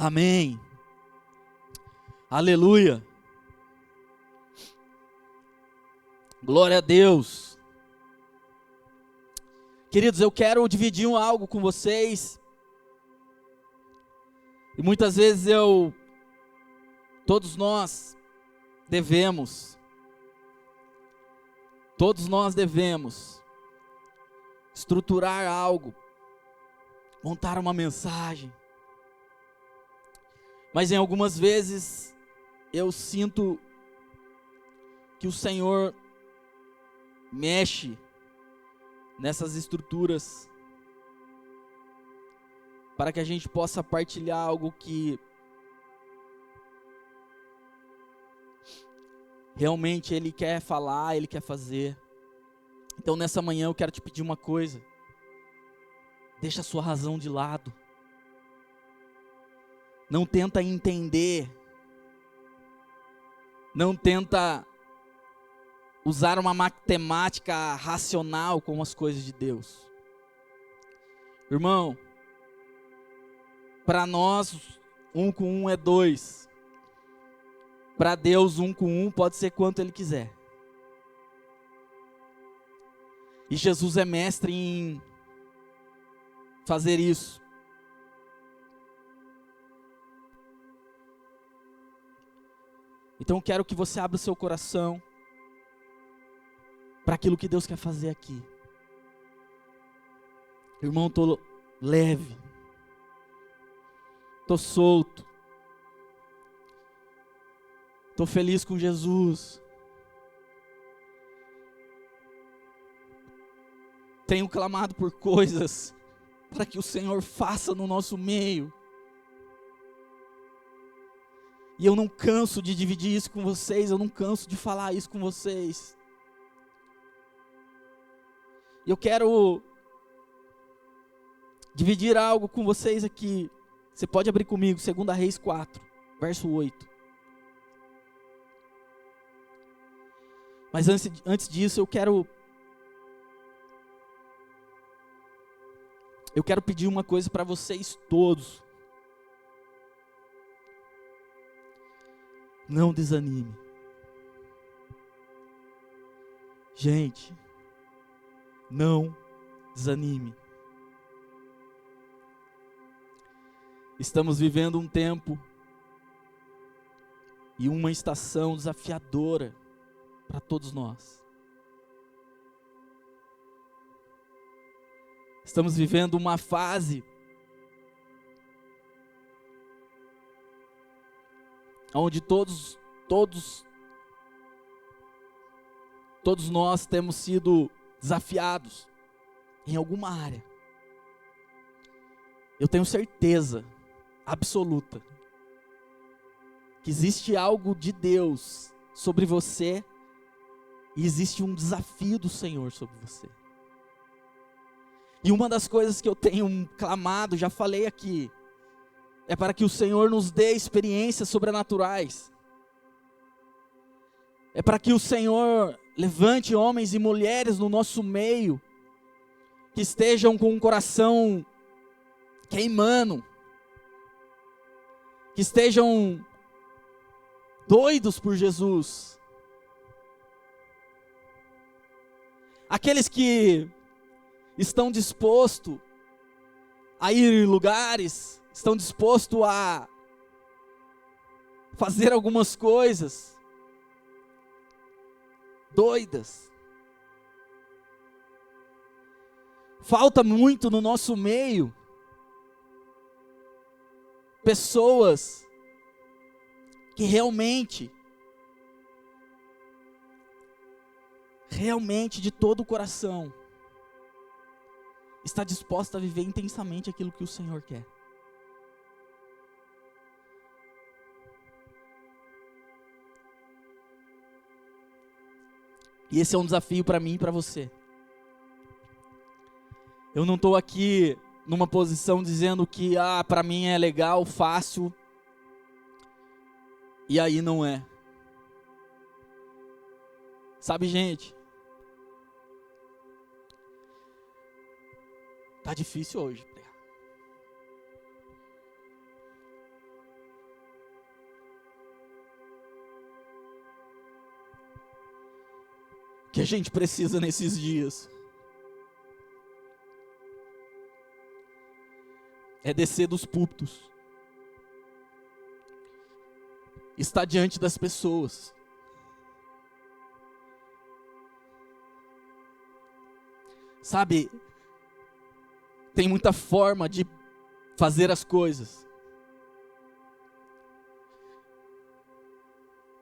Amém. Aleluia. Glória a Deus. Queridos, eu quero dividir algo com vocês. E muitas vezes todos nós devemos estruturar algo, montar uma mensagem. Mas em algumas vezes eu sinto que o Senhor mexe nessas estruturas para que a gente possa partilhar algo que realmente Ele quer falar, Ele quer fazer. Então nessa manhã eu quero te pedir uma coisa: deixa a sua razão de lado. Não tenta entender, não tenta usar uma matemática racional com as coisas de Deus. Irmão, para nós 1 com 1 é 2. Para Deus 1 com 1 pode ser quanto Ele quiser. E Jesus é mestre em fazer isso. Então eu quero que você abra o seu coração para aquilo que Deus quer fazer aqui. Irmão, estou leve, estou solto, estou feliz com Jesus. Tenho clamado por coisas para que o Senhor faça no nosso meio. E eu não canso de dividir isso com vocês, eu não canso de falar isso com vocês. E eu quero dividir algo com vocês aqui. Você pode abrir comigo, 2 Reis 4, verso 8. Mas antes disso, eu quero pedir uma coisa para vocês todos. Não desanime. Gente, não desanime. Estamos vivendo um tempo e uma estação desafiadora para todos nós. Estamos vivendo uma fase onde todos nós temos sido desafiados em alguma área. Eu tenho certeza absoluta que existe algo de Deus sobre você e existe um desafio do Senhor sobre você. E uma das coisas que eu tenho clamado, já falei aqui, é para que o Senhor nos dê experiências sobrenaturais. É para que o Senhor levante homens e mulheres no nosso meio, que estejam com o coração queimando, que estejam doidos por Jesus. Aqueles que estão dispostos a ir em lugares, estão dispostos a fazer algumas coisas doidas. Falta muito no nosso meio pessoas que realmente de todo o coração está disposta a viver intensamente aquilo que o Senhor quer. E esse é um desafio para mim e para você. Eu não estou aqui numa posição dizendo que para mim é legal, fácil, e aí não é. Sabe, gente, tá difícil hoje. que a gente precisa nesses dias é descer dos púlpitos, estar diante das pessoas, sabe, tem muita forma de fazer as coisas,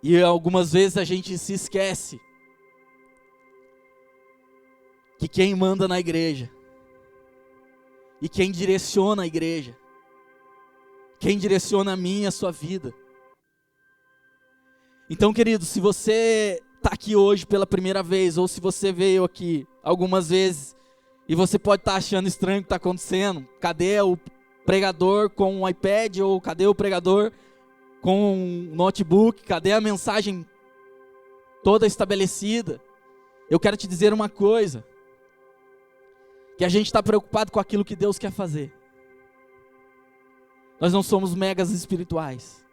e algumas vezes a gente se esquece que quem manda na igreja, e quem direciona a igreja, quem direciona a minha e a sua vida. Então, querido, se você está aqui hoje pela primeira vez, ou se você veio aqui algumas vezes, e você pode estar achando estranho o que está acontecendo, cadê o pregador com o iPad, ou cadê o pregador com um notebook, cadê a mensagem toda estabelecida? Eu quero te dizer uma coisa, que a gente está preocupado com aquilo que Deus quer fazer. Nós não somos megas espirituais.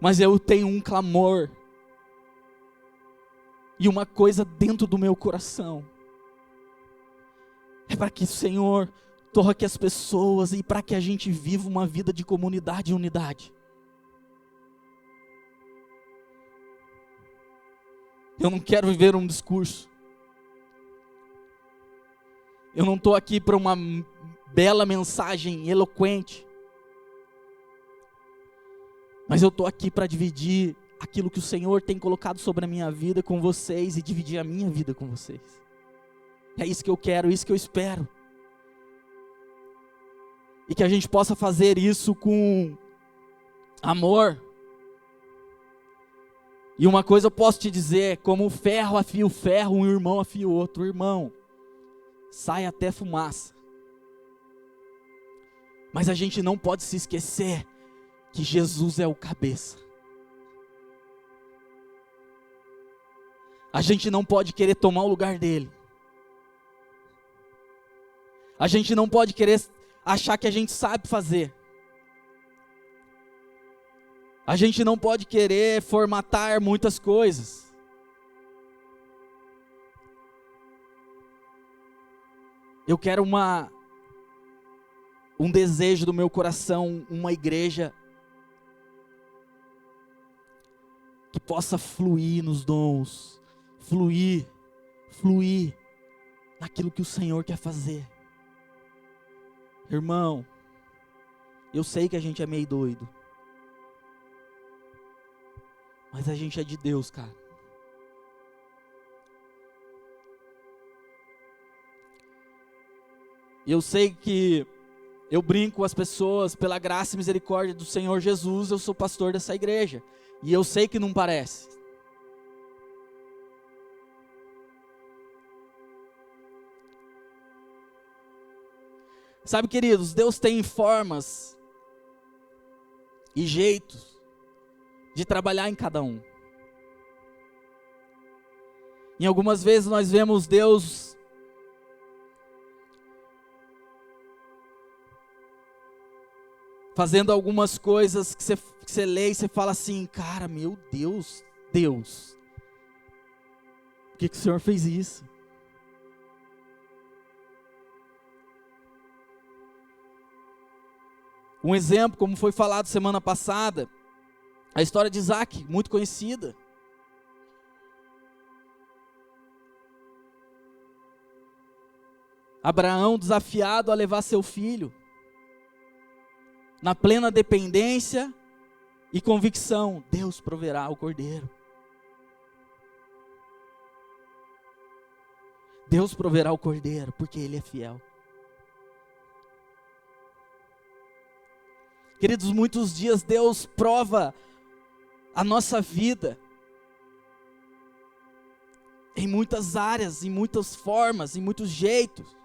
Mas eu tenho um clamor. E uma coisa dentro do meu coração. É para que o Senhor toque as pessoas e para que a gente viva uma vida de comunidade e unidade. Eu não quero viver um discurso. Eu não estou aqui para uma bela mensagem eloquente. Mas eu estou aqui para dividir aquilo que o Senhor tem colocado sobre a minha vida com vocês e dividir a minha vida com vocês. É isso que eu quero, isso que eu espero. E que a gente possa fazer isso com amor. E uma coisa eu posso te dizer, como o ferro afia o ferro, um irmão afia o outro. Irmão, sai até fumaça. Mas a gente não pode se esquecer que Jesus é o cabeça. A gente não pode querer tomar o lugar dele. A gente não pode querer achar que a gente sabe fazer. A gente não pode querer formatar muitas coisas. Eu quero um desejo do meu coração, uma igreja que possa fluir nos dons, fluir naquilo que o Senhor quer fazer. Irmão, eu sei que a gente é meio doido, mas a gente é de Deus, cara. Eu sei que eu brinco com as pessoas, pela graça e misericórdia do Senhor Jesus, eu sou pastor dessa igreja. E eu sei que não parece. Sabe, queridos, Deus tem formas e jeitos de trabalhar em cada um. Em algumas vezes nós vemos Deus fazendo algumas coisas que você lê e você fala assim, cara, meu Deus, por que o Senhor fez isso? Um exemplo, como foi falado semana passada, a história de Isaac, muito conhecida. Abraão desafiado a levar seu filho, na plena dependência e convicção, Deus proverá o cordeiro. Deus proverá o cordeiro, porque Ele é fiel. Queridos, muitos dias Deus prova a nossa vida em muitas áreas, em muitas formas, em muitos jeitos.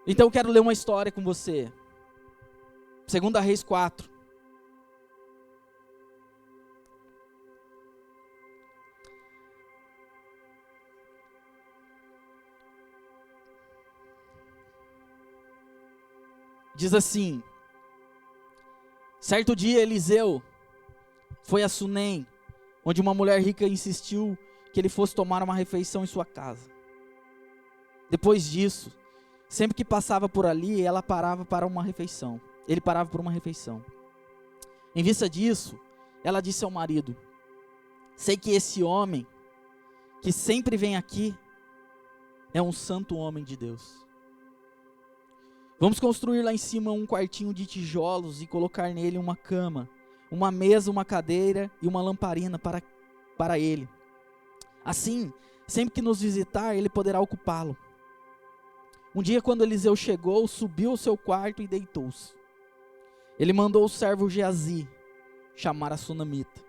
Então eu quero ler uma história com você. 2 Reis 4. Diz assim, Certo dia, Eliseu foi a Sunem, onde uma mulher rica insistiu que ele fosse tomar uma refeição em sua casa. Depois disso, sempre que passava por ali, ela parava para uma refeição. Ele parava por uma refeição. Em vista disso, ela disse ao marido: sei que esse homem, que sempre vem aqui, é um santo homem de Deus. Vamos construir lá em cima um quartinho de tijolos e colocar nele uma cama, uma mesa, uma cadeira e uma lamparina para ele. Assim, sempre que nos visitar, ele poderá ocupá-lo. Um dia, quando Eliseu chegou, subiu ao seu quarto e deitou-se. Ele mandou o servo Geazi chamar a sunamita.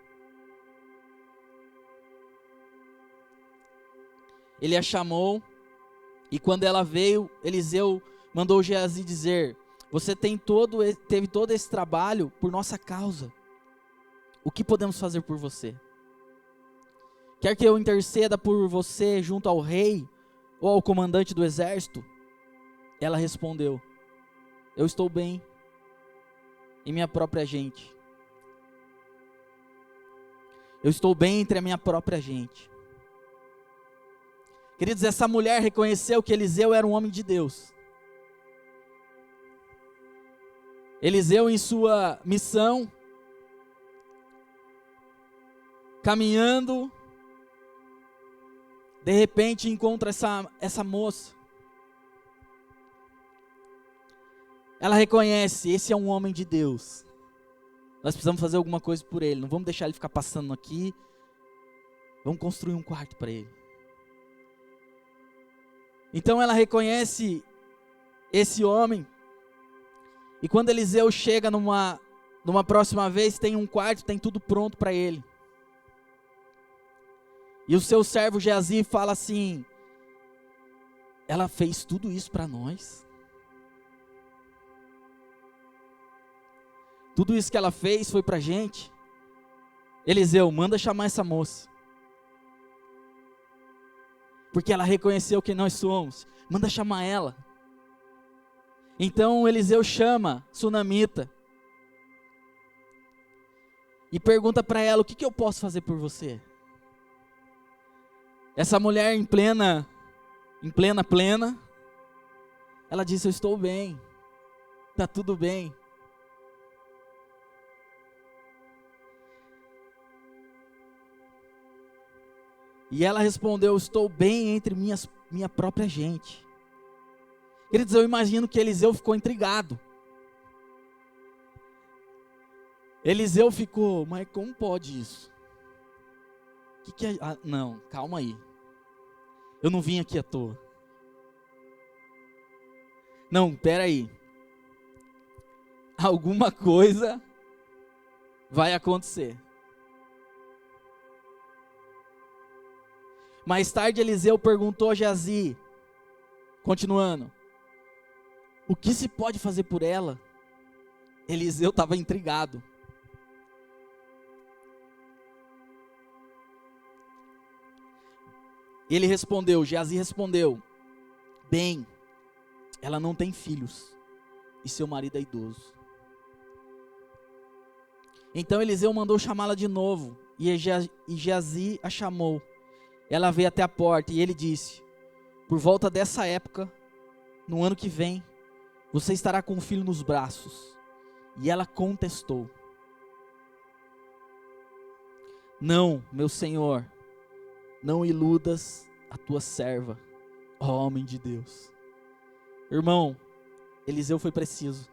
Ele a chamou, e quando ela veio, Eliseu mandou Geazi dizer: você teve todo esse trabalho por nossa causa. O que podemos fazer por você? Quer que eu interceda por você junto ao rei ou ao comandante do exército? Ela respondeu: eu estou bem em minha própria gente. Eu estou bem entre a minha própria gente. Queridos, essa mulher reconheceu que Eliseu era um homem de Deus. Eliseu, em sua missão, caminhando, de repente encontra essa moça. Ela reconhece: esse é um homem de Deus. Nós precisamos fazer alguma coisa por ele. Não vamos deixar ele ficar passando aqui. Vamos construir um quarto para ele. Então ela reconhece esse homem. E quando Eliseu chega numa próxima vez, tem um quarto, tem tudo pronto para ele. E o seu servo Geazi fala assim: ela fez tudo isso para nós? Tudo isso que ela fez foi para a gente? Eliseu, manda chamar essa moça. Porque ela reconheceu quem nós somos. Manda chamar ela. Então Eliseu chama Sunamita. E pergunta para ela: o que eu posso fazer por você? Essa mulher em plena, ela disse: eu estou bem. Está tudo bem. E ela respondeu: estou bem entre minha própria gente. Queridos, eu imagino que Eliseu ficou intrigado. Eliseu ficou: mas como pode isso? Não, calma aí. Eu não vim aqui à toa. Não, pera aí. Alguma coisa vai acontecer. Mais tarde Eliseu perguntou a Geazi, continuando: o que se pode fazer por ela? Eliseu estava intrigado. Geazi respondeu: bem, ela não tem filhos e seu marido é idoso. Então Eliseu mandou chamá-la de novo e Geazi a chamou. Ela veio até a porta e ele disse: por volta dessa época, no ano que vem, você estará com um filho nos braços. E ela contestou: não, meu senhor, não iludas a tua serva, ó homem de Deus. Irmão, Eliseu foi preciso.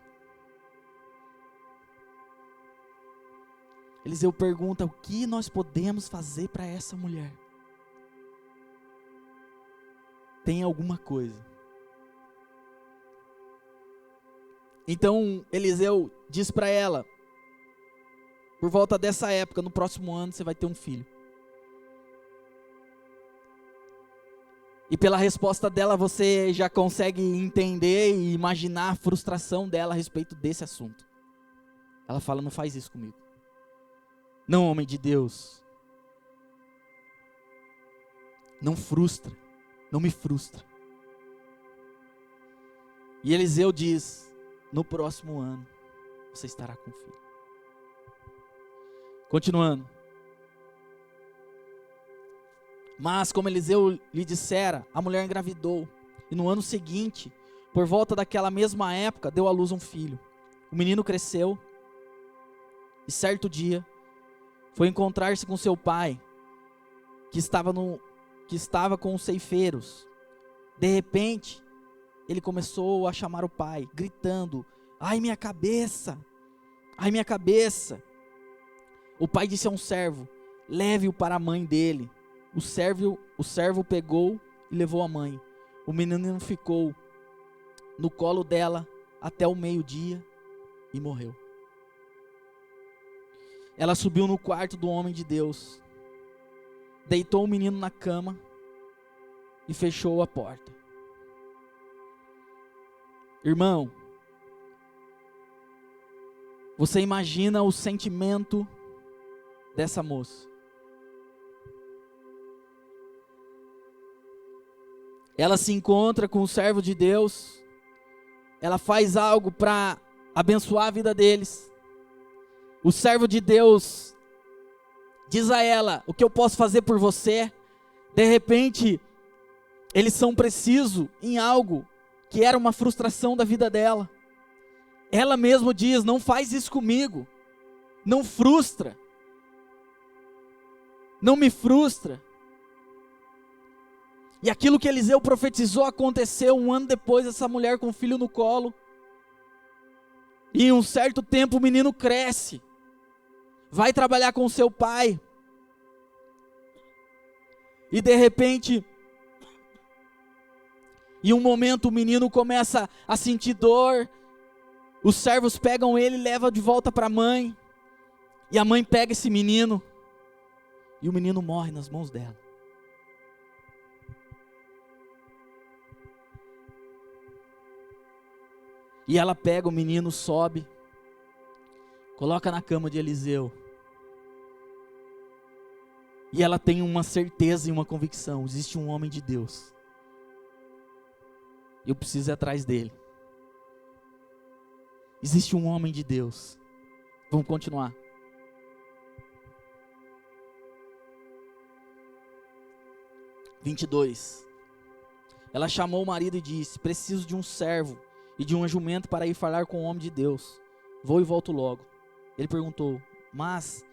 Eliseu pergunta: o que nós podemos fazer para essa mulher? Tem alguma coisa. Então Eliseu diz para ela: por volta dessa época, no próximo ano, você vai ter um filho. E pela resposta dela, você já consegue entender e imaginar a frustração dela a respeito desse assunto. Ela fala: não faz isso comigo. Não, homem de Deus. Não frustra. Não me frustra. E Eliseu diz: no próximo ano, você estará com filho. Continuando. Mas, como Eliseu lhe dissera, a mulher engravidou. E no ano seguinte, por volta daquela mesma época, deu à luz um filho. O menino cresceu. E certo dia, foi encontrar-se com seu pai, que estava com os ceifeiros. De repente, ele começou a chamar o pai, gritando: ai, minha cabeça! Ai, minha cabeça! O pai disse a um servo: leve-o para a mãe dele. O servo pegou e levou a mãe. O menino ficou no colo dela até o meio-dia e morreu. Ela subiu no quarto do homem de Deus, deitou o menino na cama e fechou a porta. Irmão, você imagina o sentimento dessa moça? Ela se encontra com o servo de Deus, ela faz algo para abençoar a vida deles. O servo de Deus diz a ela: o que eu posso fazer por você? De repente, eles são precisos em algo que era uma frustração da vida dela. Ela mesma diz: não faz isso comigo, não frustra, não me frustra. E aquilo que Eliseu profetizou aconteceu. Um ano depois, essa mulher com o filho no colo. E em um certo tempo o menino cresce, vai trabalhar com seu pai. E de repente, em um momento o menino começa a sentir dor. Os servos pegam ele e levam de volta para a mãe. E a mãe pega esse menino. E o menino morre nas mãos dela. E ela pega o menino, sobe, coloca na cama de Eliseu. E ela tem uma certeza e uma convicção: existe um homem de Deus. Eu preciso ir atrás dele. Existe um homem de Deus. Vamos continuar. (22) Ela chamou o marido e disse: preciso de um servo e de um jumento para ir falar com o homem de Deus. Vou e volto logo. Ele perguntou: mas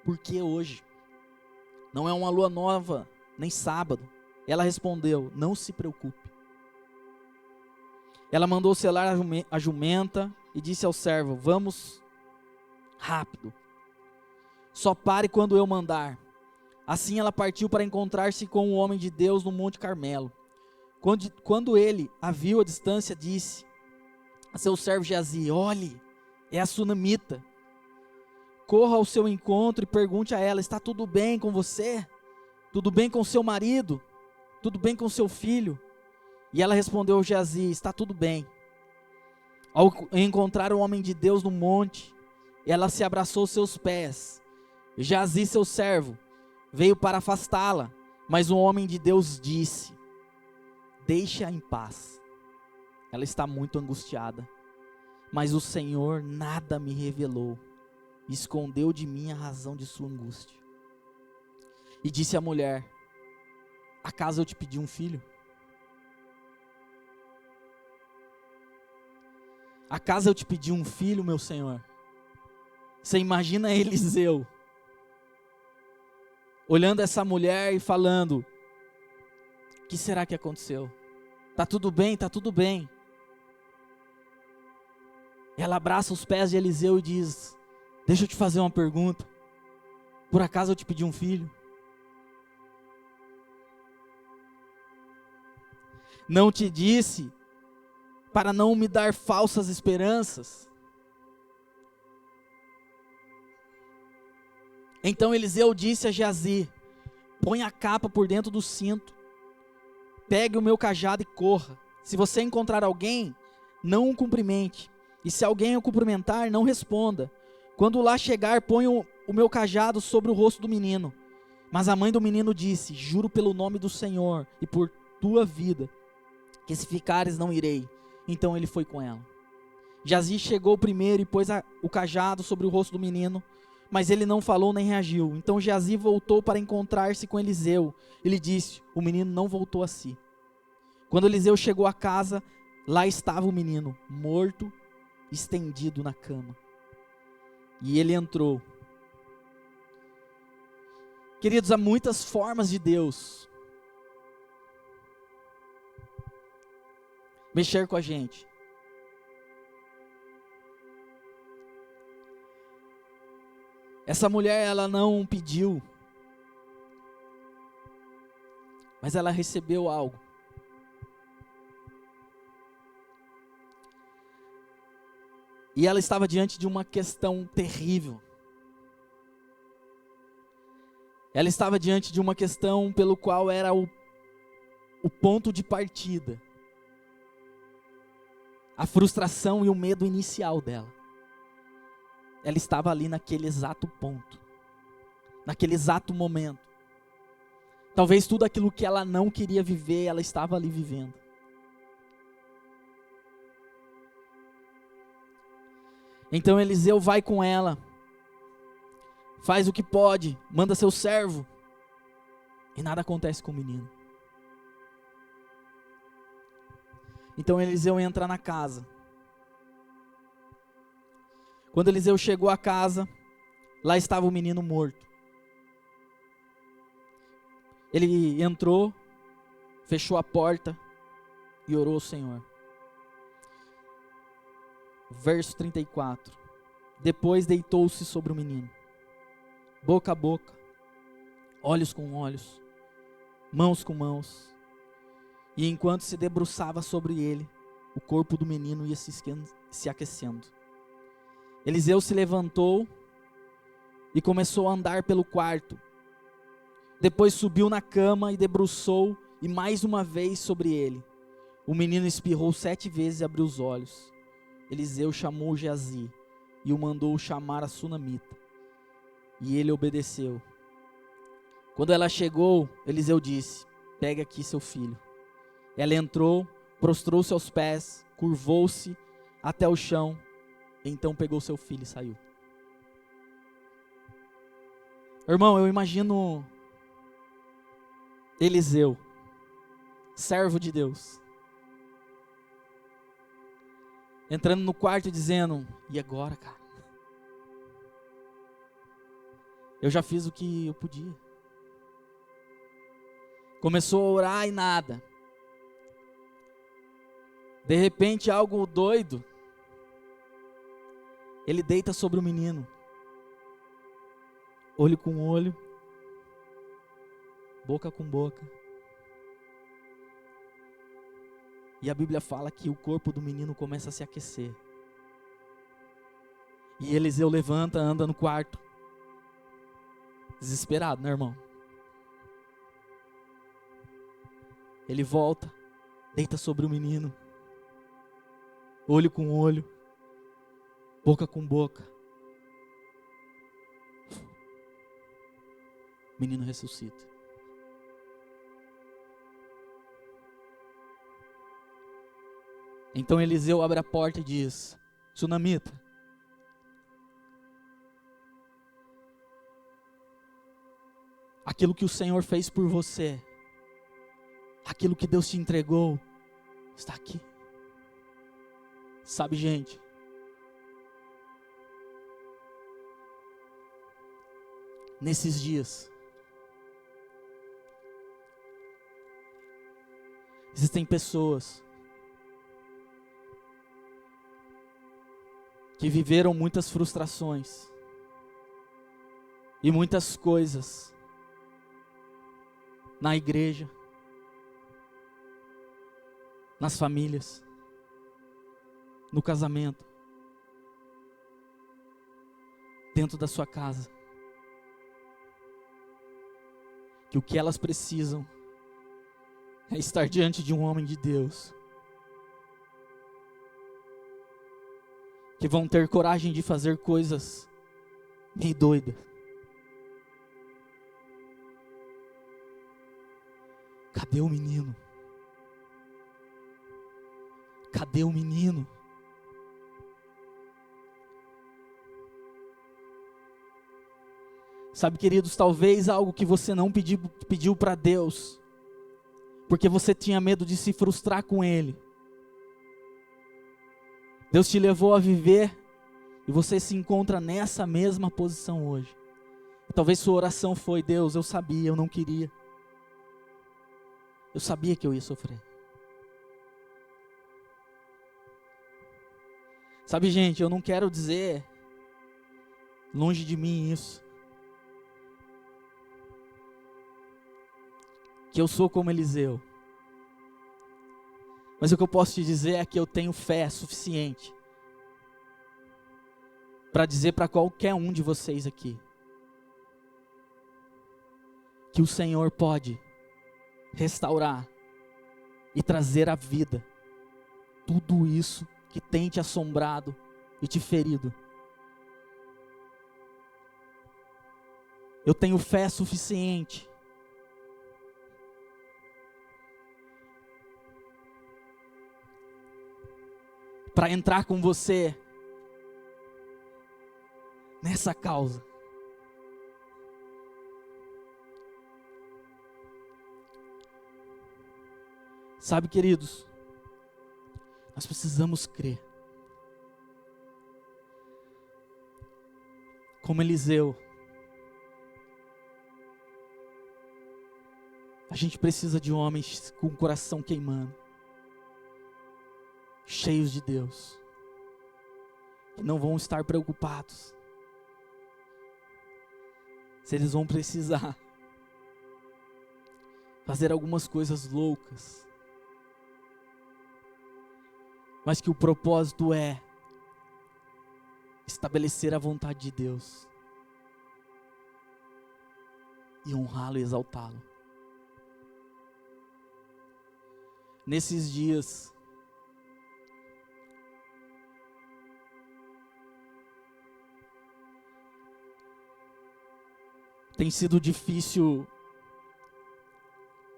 por que hoje? Não é uma lua nova, nem sábado. Ela respondeu: não se preocupe. Ela mandou selar a jumenta e disse ao servo: vamos rápido. Só pare quando eu mandar. Assim ela partiu para encontrar-se com o homem de Deus no Monte Carmelo. Quando ele a viu à distância, disse a seu servo Geazi: olhe, é a sunamita. Corra ao seu encontro e pergunte a ela: está tudo bem com você? Tudo bem com seu marido? Tudo bem com seu filho? E ela respondeu ao Geazi: está tudo bem. Ao encontrar o homem de Deus no monte, ela se abraçou aos seus pés. Geazi, seu servo, veio para afastá-la, mas o homem de Deus disse: deixe-a em paz. Ela está muito angustiada, mas o Senhor nada me revelou, escondeu de mim a razão de sua angústia. E disse a mulher: acaso eu te pedi um filho? Acaso eu te pedi um filho, meu Senhor? Você imagina Eliseu olhando essa mulher e falando: o que será que aconteceu? Tá tudo bem, tá tudo bem. Ela abraça os pés de Eliseu e diz: deixa eu te fazer uma pergunta. Por acaso eu te pedi um filho? Não te disse para não me dar falsas esperanças? Então Eliseu disse a Geazi: põe a capa por dentro do cinto, pegue o meu cajado e corra. Se você encontrar alguém, não o cumprimente. E se alguém o cumprimentar, não responda. Quando lá chegar, põe o meu cajado sobre o rosto do menino. Mas a mãe do menino disse: juro pelo nome do Senhor e por tua vida, que se ficares não irei. Então ele foi com ela. Geazi chegou primeiro e pôs o cajado sobre o rosto do menino. Mas ele não falou nem reagiu. Então Geazi voltou para encontrar-se com Eliseu. Ele disse: o menino não voltou a si. Quando Eliseu chegou à casa, lá estava o menino, morto, estendido na cama. E ele entrou. Queridos, há muitas formas de Deus mexer com a gente. Essa mulher, ela não pediu, mas ela recebeu algo. E ela estava diante de uma questão terrível. Ela estava diante de uma questão pelo qual era o ponto de partida. A frustração e o medo inicial dela. Ela estava ali naquele exato ponto. Naquele exato momento. Talvez tudo aquilo que ela não queria viver, ela estava ali vivendo. Então Eliseu vai com ela. Faz o que pode, manda seu servo. E nada acontece com o menino. Então Eliseu entra na casa. Quando Eliseu chegou à casa, lá estava o menino morto. Ele entrou, fechou a porta e orou ao Senhor. Verso 34. Depois deitou-se sobre o menino, boca a boca, olhos com olhos, mãos com mãos. E enquanto se debruçava sobre ele, o corpo do menino ia se aquecendo. Eliseu se levantou e começou a andar pelo quarto. Depois subiu na cama e debruçou, e mais uma vez sobre ele. O menino espirrou 7 vezes e abriu os olhos. Eliseu chamou Geazi e o mandou chamar a sunamita. E ele obedeceu. Quando ela chegou, Eliseu disse: pegue aqui seu filho. Ela entrou, prostrou-se aos pés, curvou-se até o chão, então pegou seu filho e saiu. Irmão, eu imagino Eliseu, servo de Deus, entrando no quarto e dizendo: e agora, cara? Eu já fiz o que eu podia. Começou a orar e nada. De repente, algo doido. Ele deita sobre o menino. Olho com olho. Boca com boca. E a Bíblia fala que o corpo do menino começa a se aquecer. E Eliseu levanta, anda no quarto. Desesperado, né, irmão? Ele volta, deita sobre o menino. Olho com olho, boca com boca. O menino ressuscita. Então Eliseu abre a porta e diz: sunamita, aquilo que o Senhor fez por você, aquilo que Deus te entregou, está aqui. Sabe, gente, nesses dias, existem pessoas que viveram muitas frustrações e muitas coisas na igreja, nas famílias, no casamento, dentro da sua casa, que o que elas precisam é estar diante de um homem de Deus, que vão ter coragem de fazer coisas meio doidas. Cadê o menino? Cadê o menino? Sabe, queridos, talvez algo que você não pediu para Deus, porque você tinha medo de se frustrar com Ele. Deus te levou a viver e você se encontra nessa mesma posição hoje. Talvez sua oração foi: Deus, eu sabia, eu não queria. Eu sabia que eu ia sofrer. Sabe, gente, eu não quero dizer, longe de mim isso, que eu sou como Eliseu. Mas o que eu posso te dizer é que eu tenho fé suficiente para dizer para qualquer um de vocês aqui que o Senhor pode restaurar e trazer à vida tudo isso que tem te assombrado e te ferido. Eu tenho fé suficiente para entrar com você nessa causa. Sabe, queridos, nós precisamos crer. Como Eliseu, a gente precisa de homens com o coração queimando, cheios de Deus, que não vão estar preocupados se eles vão precisar fazer algumas coisas loucas, mas que o propósito é estabelecer a vontade de Deus e honrá-lo e exaltá-lo. Nesses dias, tem sido difícil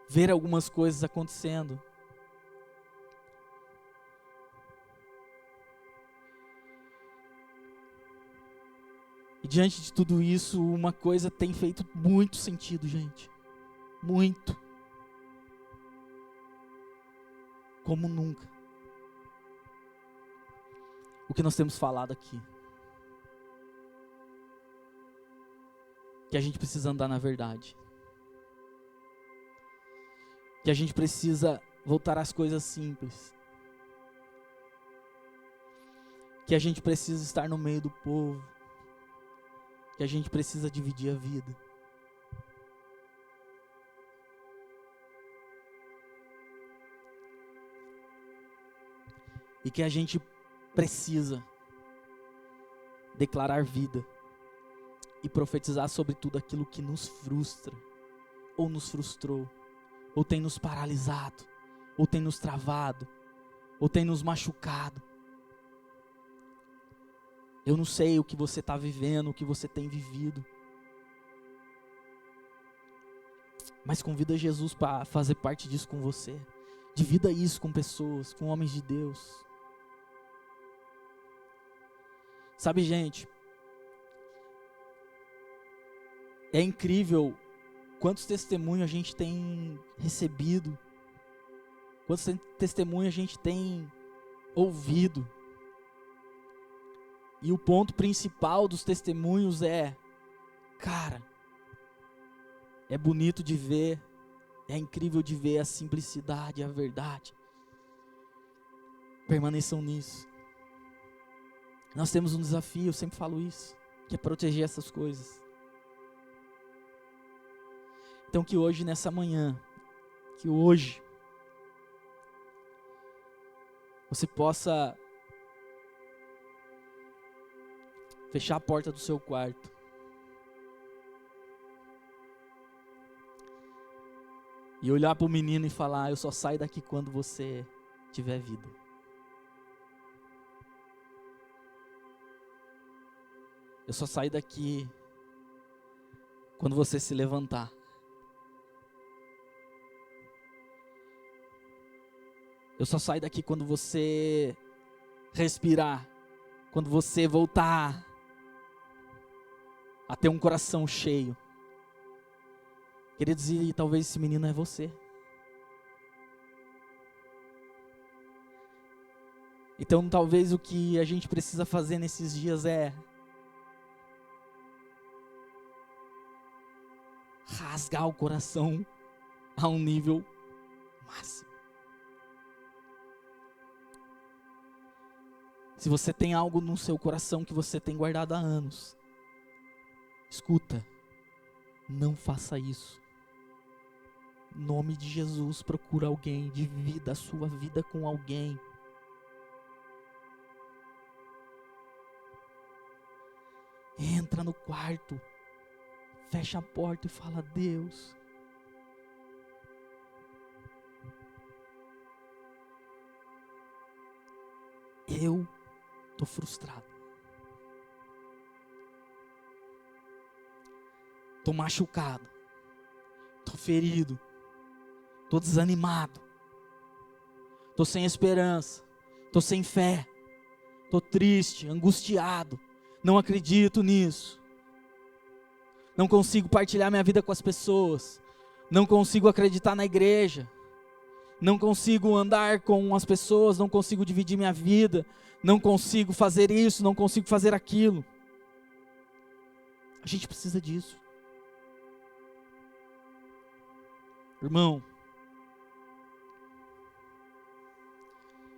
ver algumas coisas acontecendo. E diante de tudo isso, uma coisa tem feito muito sentido, gente. Muito. Como nunca. O que nós temos falado aqui. Que a gente precisa andar na verdade. Que a gente precisa voltar às coisas simples. Que a gente precisa estar no meio do povo. Que a gente precisa dividir a vida. E que a gente precisa declarar vida e profetizar sobre tudo aquilo que nos frustra, ou nos frustrou, ou tem nos paralisado, ou tem nos travado, ou tem nos machucado. Eu não sei o que você está vivendo, o que você tem vivido, mas convida Jesus para fazer parte disso com você. Divida isso com pessoas, com homens de Deus. Sabe, gente, é incrível quantos testemunhos a gente tem recebido, quantos testemunhos a gente tem ouvido. E o ponto principal dos testemunhos é, cara, é bonito de ver, é incrível de ver a simplicidade, a verdade. Permaneçam nisso. Nós temos um desafio, eu sempre falo isso, que é proteger essas coisas. Então que hoje, nessa manhã, que hoje, você possa fechar a porta do seu quarto. E olhar para o menino e falar: eu só saio daqui quando você tiver vida. Eu só saio daqui quando você se levantar. Eu só saio daqui quando você respirar, quando você voltar a ter um coração cheio. Queridos, e talvez esse menino é você. Então talvez o que a gente precisa fazer nesses dias é rasgar o coração a um nível máximo. Se você tem algo no seu coração que você tem guardado há anos, escuta, não faça isso. Em nome de Jesus, procura alguém, divida a sua vida com alguém. Entra no quarto, fecha a porta e fala: Deus, eu estou frustrado, estou machucado, estou ferido, estou desanimado, estou sem esperança, estou sem fé, estou triste, angustiado, não acredito nisso, não consigo partilhar minha vida com as pessoas, não consigo acreditar na igreja, não consigo andar com as pessoas, não consigo dividir minha vida, não consigo fazer isso, não consigo fazer aquilo. A gente precisa disso. Irmão,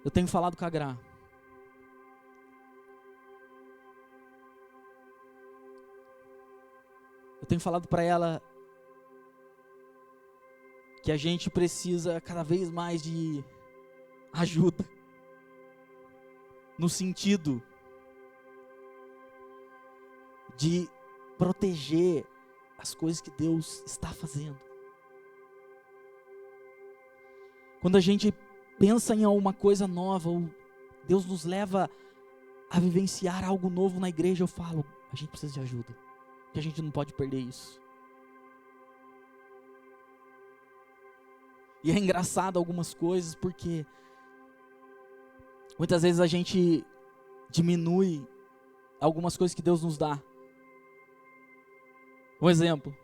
eu tenho falado com a Gra. Eu tenho falado para ela que a gente precisa cada vez mais de ajuda, no sentido de proteger as coisas que Deus está fazendo. Quando a gente pensa em alguma coisa nova, ou Deus nos leva a vivenciar algo novo na igreja, eu falo, a gente precisa de ajuda, que a gente não pode perder isso. E é engraçado algumas coisas, porque muitas vezes a gente diminui algumas coisas que Deus nos dá. Um exemplo,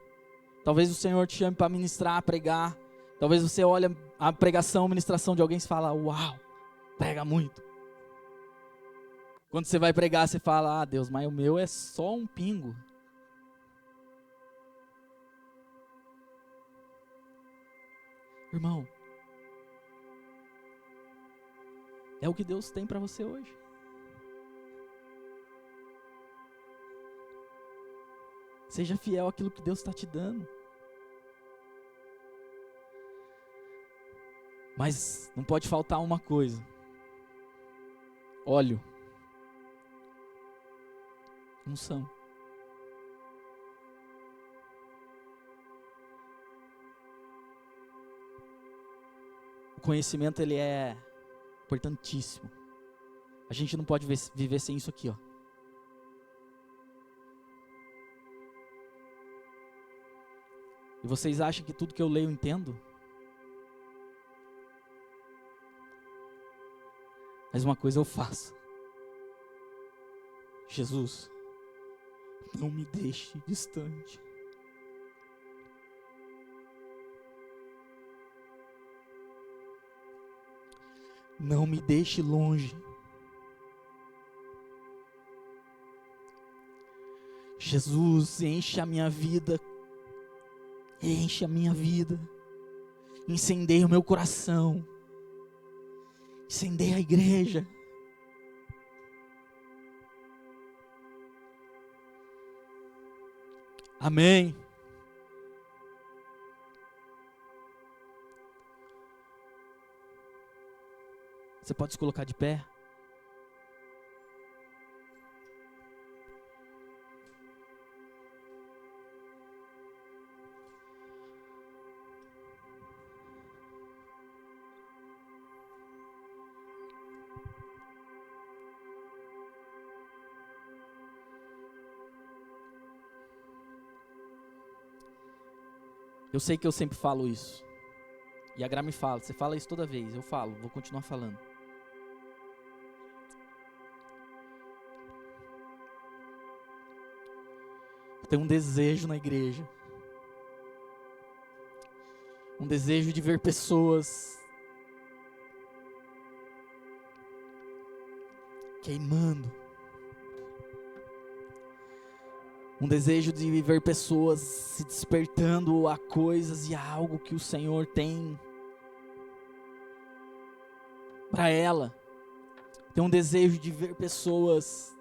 talvez o Senhor te chame para ministrar, pregar, talvez você olhe a pregação, a ministração de alguém e fala, uau, prega muito. Quando você vai pregar, você fala, ah Deus, mas o meu é só um pingo. Irmão, é o que Deus tem para você hoje. Seja fiel àquilo que Deus está te dando. Mas não pode faltar uma coisa: óleo, unção. O conhecimento, ele é importantíssimo. A gente não pode viver sem isso aqui, ó. E vocês acham que tudo que eu leio eu entendo? Mas uma coisa eu faço: Jesus, não me deixe distante. Não me deixe longe. Jesus, enche a minha vida. Enche a minha vida. Incendeia o meu coração. Incendeia a igreja. Amém. Você pode se colocar de pé? Eu sei que eu sempre falo isso. E a Gra me fala, você fala isso toda vez. Eu falo, vou continuar falando. tem um desejo na igreja. Um desejo de ver pessoas queimando. Um desejo de ver pessoas se despertando a coisas e a algo que o Senhor tem para ela. Tem um desejo de ver pessoas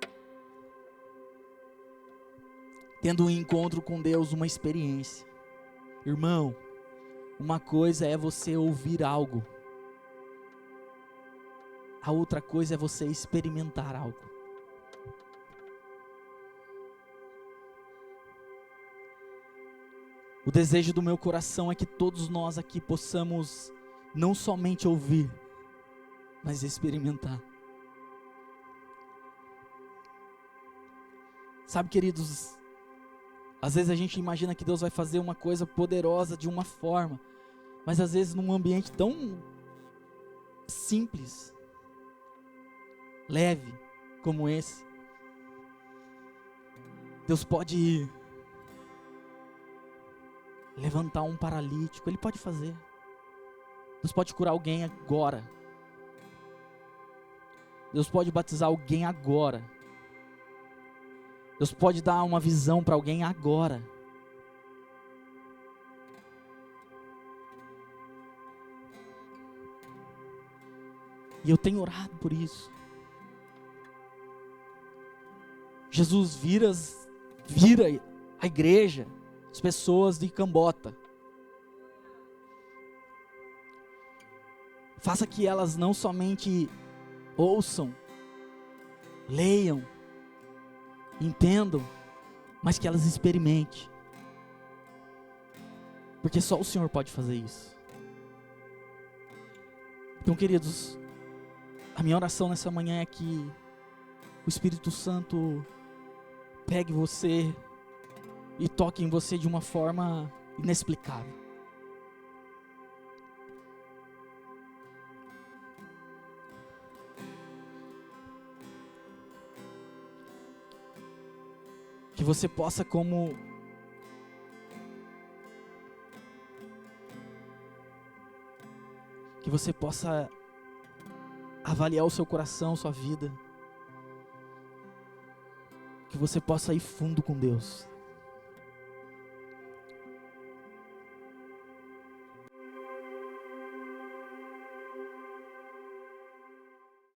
tendo um encontro com Deus, uma experiência. Irmão, uma coisa é você ouvir algo, a outra coisa é você experimentar algo. O desejo do meu coração é que todos nós aqui possamos não somente ouvir, mas experimentar. Sabe, queridos, às vezes a gente imagina que Deus vai fazer uma coisa poderosa de uma forma, mas às vezes num ambiente tão simples, leve como esse, Deus pode levantar um paralítico, Ele pode fazer. Deus pode curar alguém agora. Deus pode batizar alguém agora. Deus pode dar uma visão para alguém agora. E eu tenho orado por isso. Jesus vira a igreja, as pessoas de Cambota. Faça que elas não somente ouçam, leiam, entendam, mas que elas experimentem. Porque só o Senhor pode fazer isso. Então, queridos, a minha oração nessa manhã é que o Espírito Santo pegue você e toque em você de uma forma inexplicável. Que você possa que você possa avaliar o seu coração, sua vida. Que você possa ir fundo com Deus.